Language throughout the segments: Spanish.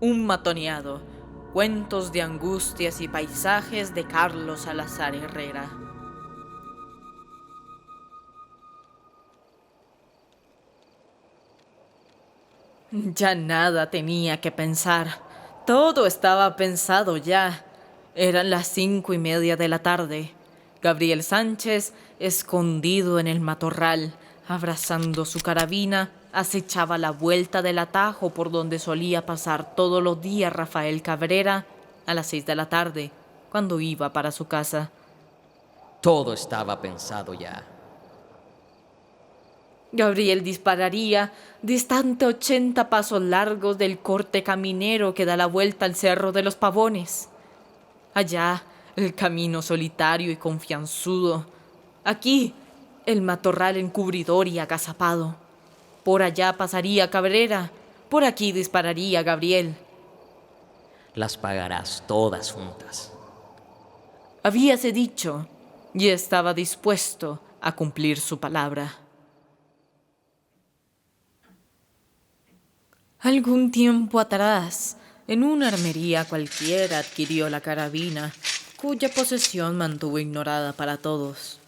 Un matoneado. Cuentos de angustias y paisajes de Carlos Salazar Herrera. Ya nada tenía que pensar. Todo estaba pensado ya. Eran las 5:30 de la tarde. Gabriel Sánchez, escondido en el matorral, abrazando su carabina, acechaba la vuelta del atajo por donde solía pasar todos los días Rafael Cabrera a las 6 de la tarde, cuando iba para su casa. Todo estaba pensado ya. Gabriel dispararía distante 80 pasos largos del corte caminero que da la vuelta al Cerro de los Pavones. Allá, el camino solitario y confianzudo. Aquí, el matorral encubridor y agazapado. Por allá pasaría Cabrera. Por aquí dispararía Gabriel. Las pagarás todas juntas. Habíase dicho y estaba dispuesto a cumplir su palabra. Algún tiempo atrás, en una armería cualquiera adquirió la carabina, cuya posesión mantuvo ignorada para todos,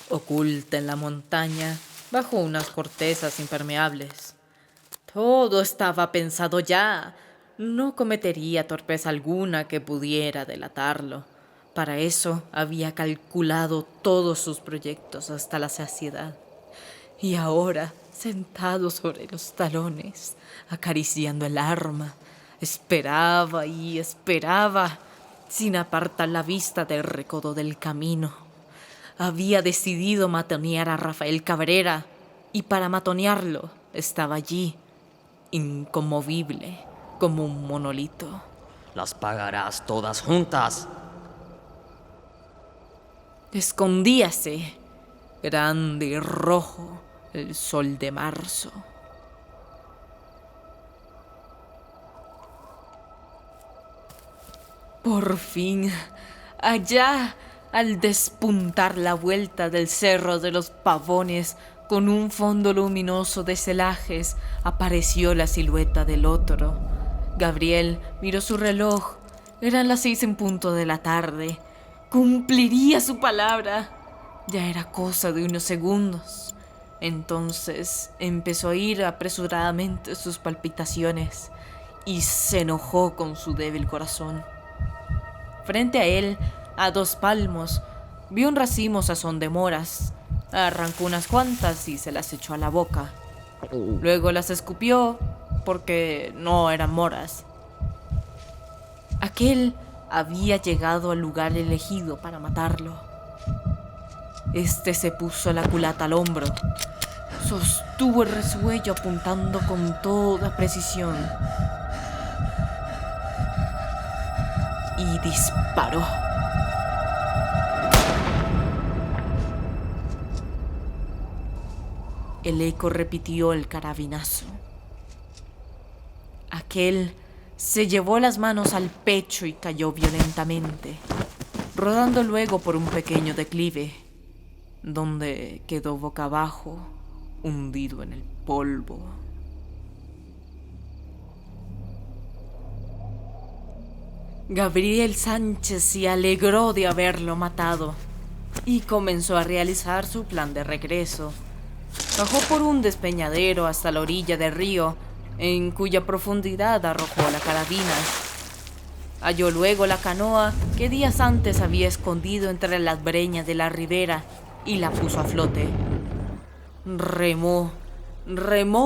oculta en la montaña, bajo unas cortezas impermeables. Todo estaba pensado ya. No cometería torpeza alguna que pudiera delatarlo. Para eso había calculado todos sus proyectos hasta la saciedad. Y ahora, sentado sobre los talones, acariciando el arma, esperaba y esperaba, sin apartar la vista del recodo del camino. Había decidido matonear a Rafael Cabrera, y para matonearlo estaba allí, inconmovible, como un monolito. Las pagarás todas juntas. Escondíase, grande y rojo, el sol de marzo. Por fin, allá, al despuntar la vuelta del Cerro de los Pavones, con un fondo luminoso de celajes, apareció la silueta del otro. Gabriel miró su reloj. Eran las 6 en punto de la tarde. Cumpliría su palabra. Ya era cosa de unos segundos. Entonces empezó a oír apresuradamente sus palpitaciones y se enojó con su débil corazón. Frente a él, a 2 palmos, vio un racimo sazón de moras. Arrancó unas cuantas y se las echó a la boca. Luego las escupió porque no eran moras. Aquel había llegado al lugar elegido para matarlo. Este se puso la culata al hombro. Sostuvo el resuello apuntando con toda precisión. Y disparó. El eco repitió el carabinazo. Aquel se llevó las manos al pecho y cayó violentamente, rodando luego por un pequeño declive, donde quedó boca abajo, hundido en el polvo. Gabriel Sánchez se alegró de haberlo matado y comenzó a realizar su plan de regreso. Bajó por un despeñadero hasta la orilla del río, en cuya profundidad arrojó la carabina. Halló luego la canoa que días antes había escondido entre las breñas de la ribera y la puso a flote. Remó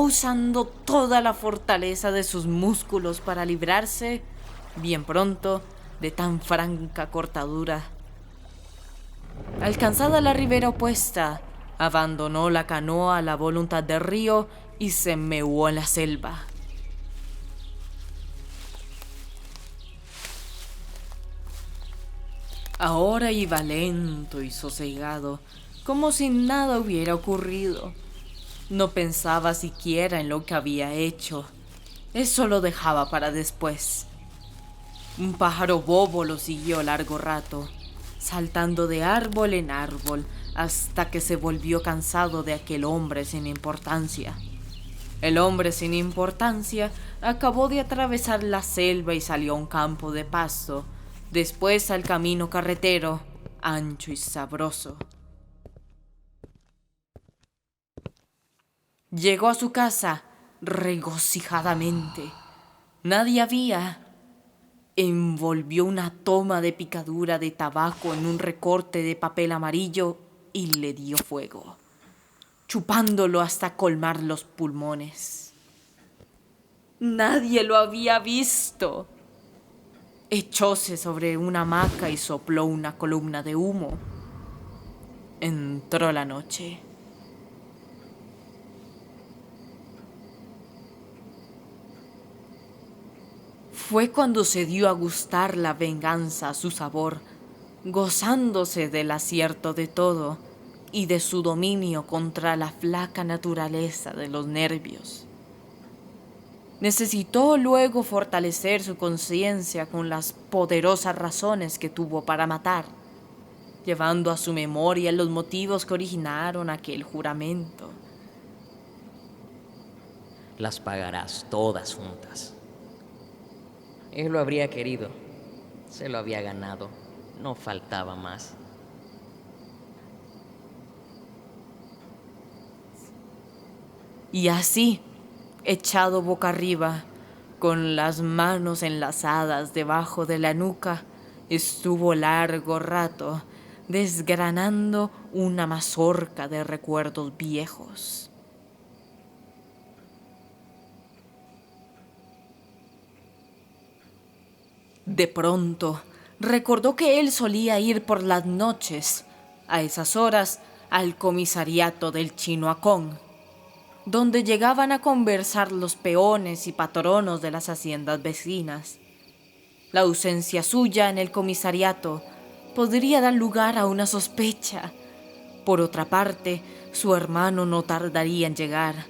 usando toda la fortaleza de sus músculos para librarse, bien pronto, de tan franca cortadura. Alcanzada la ribera opuesta, abandonó la canoa a la voluntad del río y se mehuó en la selva. Ahora iba lento y sosegado, como si nada hubiera ocurrido. No pensaba siquiera en lo que había hecho. Eso lo dejaba para después. Un pájaro bobo lo siguió largo rato, saltando de árbol en árbol, hasta que se volvió cansado de aquel hombre sin importancia. El hombre sin importancia acabó de atravesar la selva y salió a un campo de pasto, después al camino carretero, ancho y sabroso. Llegó a su casa regocijadamente. Nadie había. Envolvió una toma de picadura de tabaco en un recorte de papel amarillo y le dio fuego, chupándolo hasta colmar los pulmones. Nadie lo había visto. Echóse sobre una hamaca y sopló una columna de humo. Entró la noche. Fue cuando se dio a gustar la venganza a su sabor, gozándose del acierto de todo y de su dominio contra la flaca naturaleza de los nervios. Necesitó luego fortalecer su conciencia con las poderosas razones que tuvo para matar, llevando a su memoria los motivos que originaron aquel juramento. Las pagarás todas juntas. Él lo habría querido, se lo había ganado, no faltaba más. Y así, echado boca arriba, con las manos enlazadas debajo de la nuca, estuvo largo rato desgranando una mazorca de recuerdos viejos. De pronto, recordó que él solía ir por las noches, a esas horas, al comisariato del Chinoacón, donde llegaban a conversar los peones y patronos de las haciendas vecinas. La ausencia suya en el comisariato podría dar lugar a una sospecha. Por otra parte, su hermano no tardaría en llegar,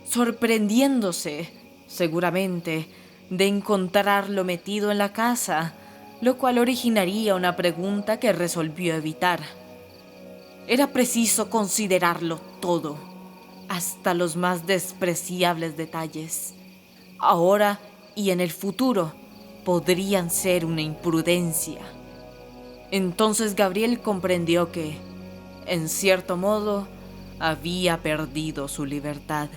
sorprendiéndose, seguramente, de encontrarlo metido en la casa, lo cual originaría una pregunta que resolvió evitar. Era preciso considerarlo todo, hasta los más despreciables detalles. Ahora y en el futuro podrían ser una imprudencia. Entonces Gabriel comprendió que, en cierto modo, había perdido su libertad.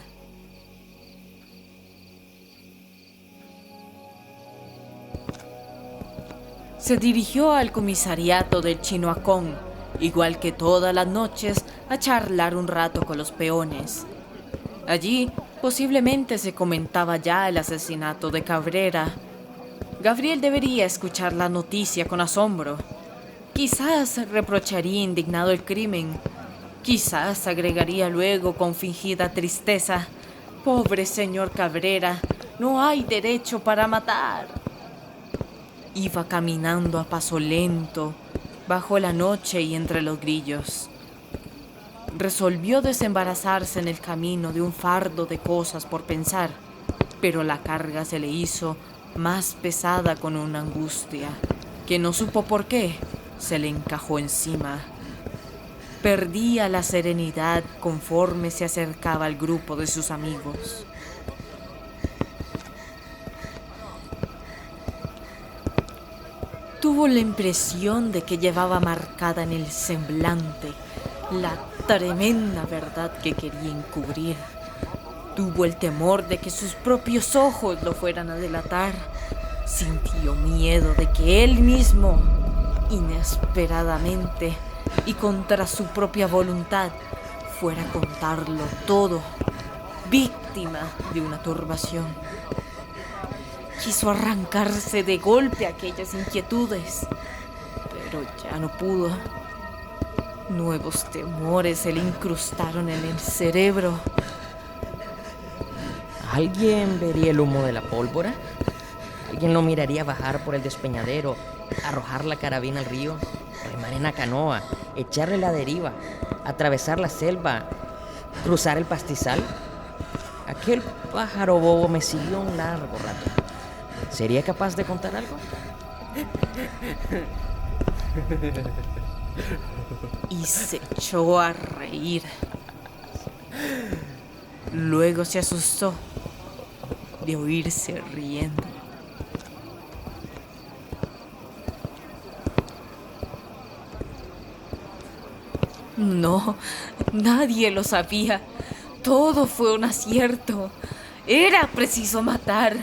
Se dirigió al comisariato del Chinoacón, igual que todas las noches, a charlar un rato con los peones. Allí posiblemente se comentaba ya el asesinato de Cabrera. Gabriel debería escuchar la noticia con asombro. Quizás reprocharía indignado el crimen. Quizás agregaría luego con fingida tristeza: «Pobre señor Cabrera, no hay derecho para matar». Iba caminando a paso lento, bajo la noche y entre los grillos. Resolvió desembarazarse en el camino de un fardo de cosas por pensar, pero la carga se le hizo más pesada con una angustia, que no supo por qué, se le encajó encima. Perdía la serenidad conforme se acercaba al grupo de sus amigos. Tuvo la impresión de que llevaba marcada en el semblante la tremenda verdad que quería encubrir. Tuvo el temor de que sus propios ojos lo fueran a delatar. Sintió miedo de que él mismo, inesperadamente y contra su propia voluntad, fuera a contarlo todo, víctima de una turbación. Quiso arrancarse de golpe aquellas inquietudes, pero ya no pudo. Nuevos temores se le incrustaron en el cerebro. ¿Alguien vería el humo de la pólvora? ¿Alguien lo miraría bajar por el despeñadero, arrojar la carabina al río, remar en la canoa, echarle la deriva, atravesar la selva, cruzar el pastizal? Aquel pájaro bobo me siguió un largo rato. ¿Sería capaz de contar algo? Y se echó a reír. Luego se asustó de oírse riendo. No, nadie lo sabía. Todo fue un acierto. Era preciso matar.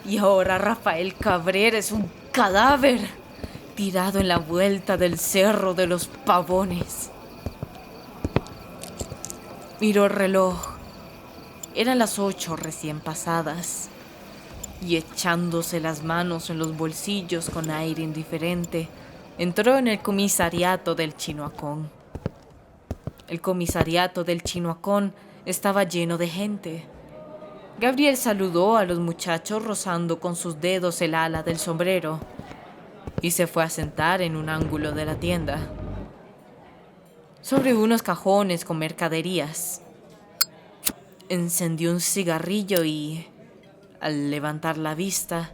Y ahora Rafael Cabrera es un cadáver, tirado en la vuelta del Cerro de los Pavones. Miró el reloj. Eran las 8 recién pasadas. Y echándose las manos en los bolsillos con aire indiferente, entró en el comisariato del Chinoacón. El comisariato del Chinoacón estaba lleno de gente. Gabriel saludó a los muchachos rozando con sus dedos el ala del sombrero y se fue a sentar en un ángulo de la tienda, sobre unos cajones con mercaderías. Encendió un cigarrillo y, al levantar la vista,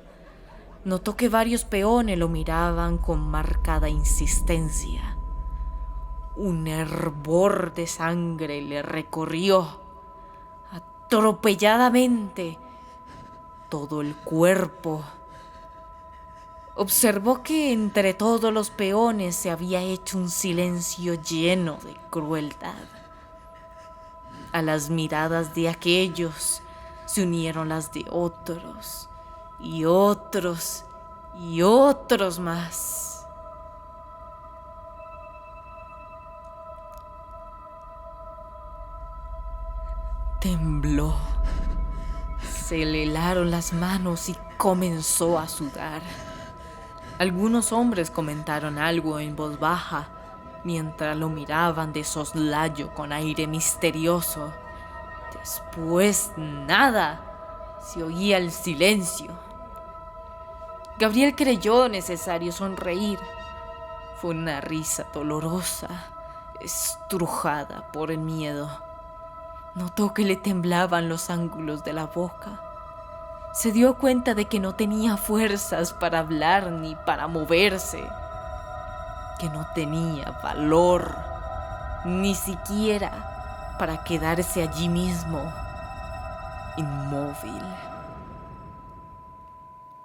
notó que varios peones lo miraban con marcada insistencia. Un hervor de sangre le recorrió atropelladamente todo el cuerpo. Observó que entre todos los peones se había hecho un silencio lleno de crueldad. A las miradas de aquellos se unieron las de otros, y otros, y otros más. Tembló, se le helaron las manos y comenzó a sudar. Algunos hombres comentaron algo en voz baja mientras lo miraban de soslayo con aire misterioso. Después nada, se oía el silencio. Gabriel creyó necesario sonreír. Fue una risa dolorosa, estrujada por el miedo. Notó que le temblaban los ángulos de la boca. Se dio cuenta de que no tenía fuerzas para hablar ni para moverse, que no tenía valor, ni siquiera para quedarse allí mismo, inmóvil.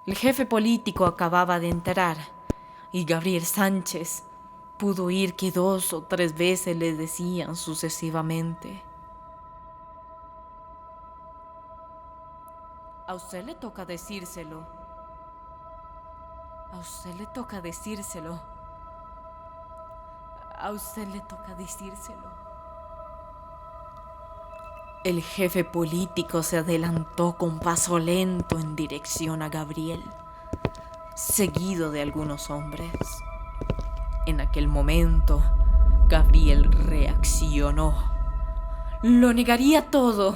El jefe político acababa de entrar y Gabriel Sánchez pudo oír que 2 o 3 veces le decían sucesivamente: a usted le toca decírselo. A usted le toca decírselo. A usted le toca decírselo. El jefe político se adelantó con paso lento en dirección a Gabriel, seguido de algunos hombres. En aquel momento, Gabriel reaccionó. Lo negaría todo.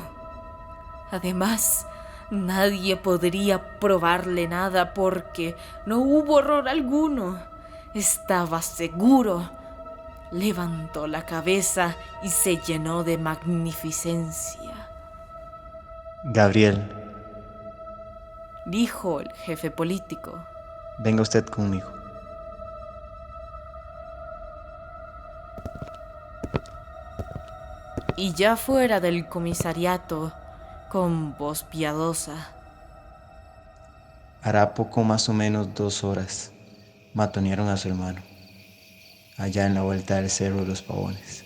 Además, nadie podría probarle nada porque no hubo error alguno. Estaba seguro. Levantó la cabeza y se llenó de magnificencia. Gabriel, Dijo el jefe político. venga usted conmigo. Y ya fuera del comisariato, con voz piadosa: Hará poco más o menos 2 horas matonearon a su hermano, allá en la vuelta del Cerro de los Pavones.